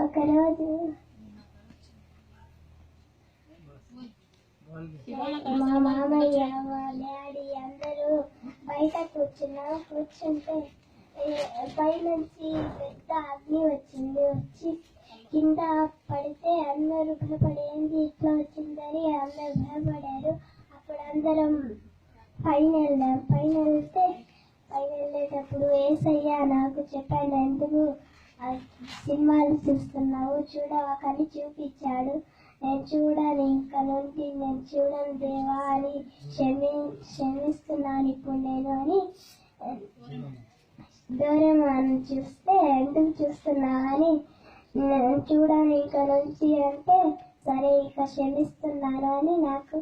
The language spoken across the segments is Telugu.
ఒకరోజు మా మామయ్య మా డాడీ అందరూ బయట కూర్చుంటే పైనుంచి పెద్ద అగ్ని వచ్చి కింద పడితే అందరూ భయపడి ఏంది ఇట్లా వచ్చిందని అందరూ భయపడారు. అప్పుడు అందరం పైన వెళ్ళేటప్పుడు యేసయ్య నాకు చెప్పాను, ఎందుకు సినిమాలు చూస్తున్నావు, చూడవకని చూపించాడు. నేను చూడను, ఇంకా నుండి నేను చూడను దేవా అని క్షమిస్తున్నాను ఇప్పుడు నేను అని డోరేమాన్ చూస్తే ఎందుకు చూస్తున్నావు అని చూడను ఇంకా నుంచి అంటే సరే ఇక క్షమిస్తున్నాను అని నాకు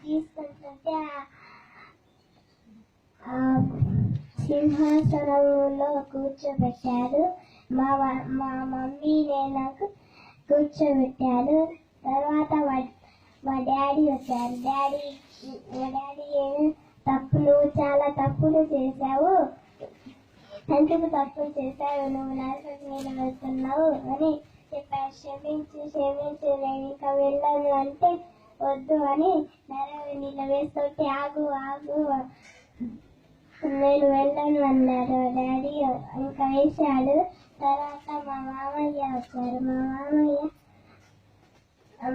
తీసుకుంటుంటే సింహాసనంలో కూర్చోబెట్టారు. మా మమ్మీనే నాకు కూర్చోబెట్టారు. తర్వాత మా డాడీ వచ్చారు. మా డాడీ నువ్వు చాలా తప్పులు చేశావు, ఎందుకు తప్పులు చేశావు, నువ్వు నరకం మీద వెళ్తున్నావు అని చెప్పారు. క్షమించు నేను ఇంకా వెళ్ళను అంటే వద్దు అని నీళ్ళు వేస్తుంటే ఆగు నేను వెళ్ళను అన్నారు డాడీ. ఇంకా వేసాడు. తర్వాత మా మామయ్య వచ్చారు. మా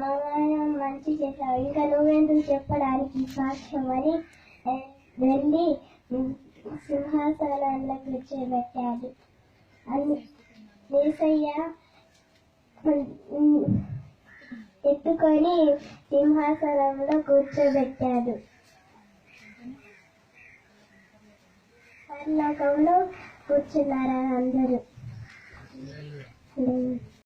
మామయ్య మంచి చేశావు, ఇంకా నువ్వెందుకు చెప్పడానికి సాక్ష్యం అని వెళ్ళి సింహాసనంలో కూర్చోబెట్టాడు. యేసయ్య ఎత్తుకొని సింహాసనంలో కూర్చోబెట్టాడు. పరలోకంలో కూర్చున్నారు అందరూ.